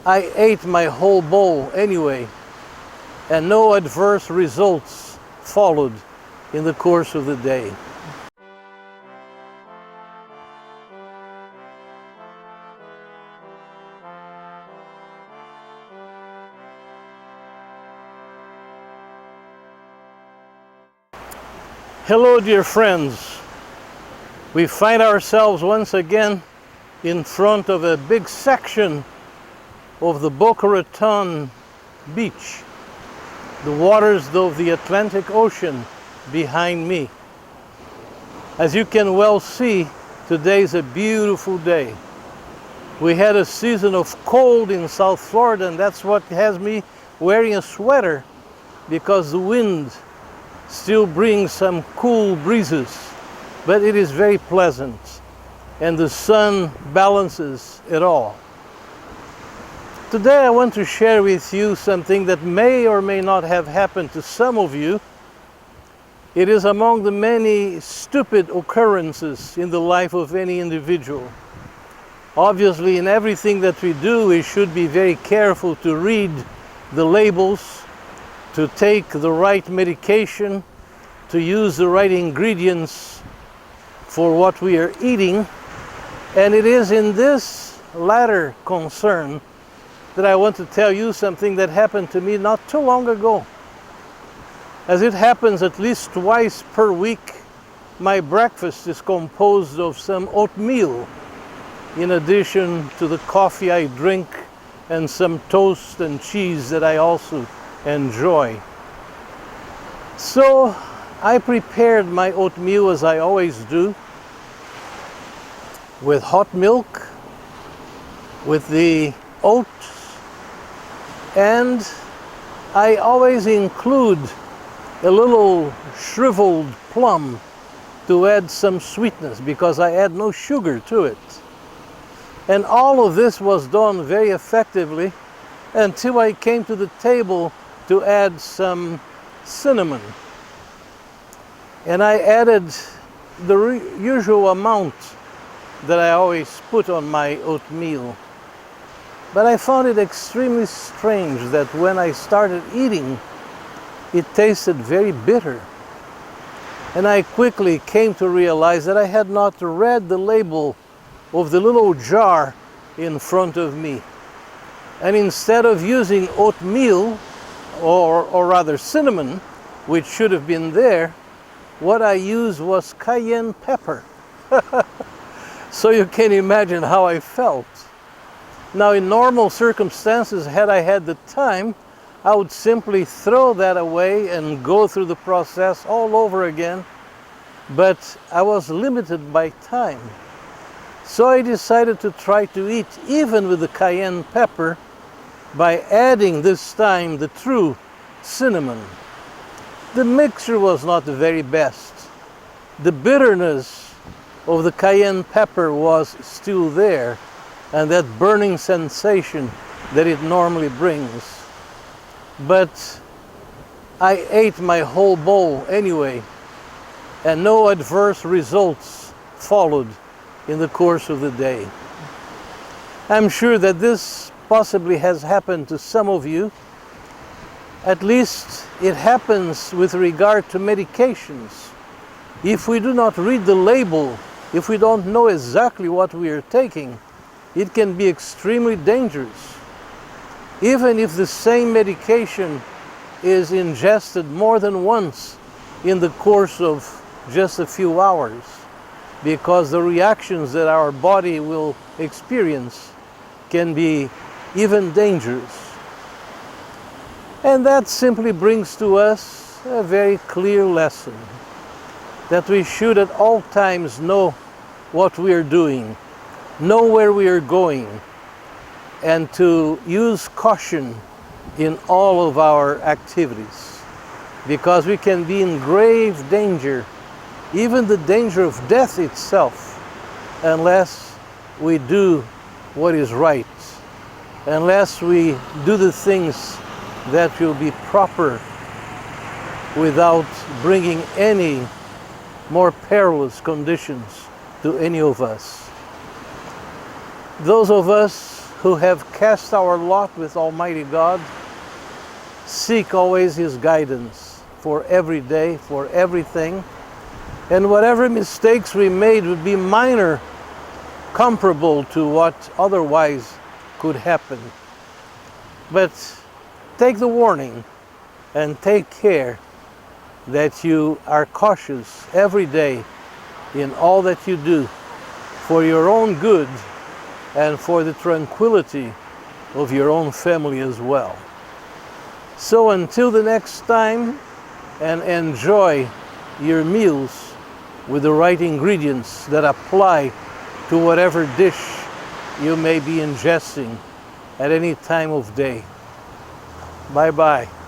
I ate my whole bowl anyway, and no adverse results followed in the course of the day. Hello, dear friends. We find ourselves once again in front of a big section of the Boca Raton beach, the waters of the Atlantic Ocean behind me. As you can well see, today is a beautiful day. We had a season of cold in South Florida, and that's what has me wearing a sweater, because the wind still brings some cool breezes, but it is very pleasant, and the sun balances it all. Today I want to share with you something that may or may not have happened to some of you. It is among the many stupid occurrences in the life of any individual. Obviously, in everything that we do, we should be very careful to read the labels, to take the right medication, to use the right ingredients for what we are eating. And it is in this latter concern that I want to tell you something that happened to me not too long ago. As it happens at least twice per week, my breakfast is composed of some oatmeal, in addition to the coffee I drink and some toast and cheese that I also enjoy. So I prepared my oatmeal as I always do, with hot milk, with the oats, and I always include a little shriveled plum to add some sweetness, because I add no sugar to it. And all of this was done very effectively until I came to the table to add some cinnamon. And I added the usual amount that I always put on my oatmeal. But I found it extremely strange that when I started eating, it tasted very bitter. And I quickly came to realize that I had not read the label of the little jar in front of me. And instead of using oatmeal, or rather cinnamon, which should have been there, what I used was cayenne pepper. So you can imagine how I felt. Now, in normal circumstances, had I had the time, I would simply throw that away and go through the process all over again. But I was limited by time. So I decided to try to eat even with the cayenne pepper by adding this time the true cinnamon. The mixture was not the very best. The bitterness of the cayenne pepper was still there, and that burning sensation that it normally brings. But I ate my whole bowl anyway, and no adverse results followed in the course of the day. I'm sure that this possibly has happened to some of you. At least it happens with regard to medications. If we do not read the label, if we don't know exactly what we are taking, it can be extremely dangerous. Even if the same medication is ingested more than once in the course of just a few hours, because the reactions that our body will experience can be even dangerous. And that simply brings to us a very clear lesson, that we should at all times know what we are doing, know where we are going, and to use caution in all of our activities, because we can be in grave danger, even the danger of death itself, unless we do what is right, unless we do the things that will be proper without bringing any more perilous conditions to any of us. Those of us who have cast our lot with Almighty God, seek always His guidance for every day, for everything. And whatever mistakes we made would be minor, comparable to what otherwise could happen. But take the warning and take care that you are cautious every day in all that you do for your own good and for the tranquility of your own family as well. So until the next time, and enjoy your meals with the right ingredients that apply to whatever dish you may be ingesting at any time of day. Bye-bye.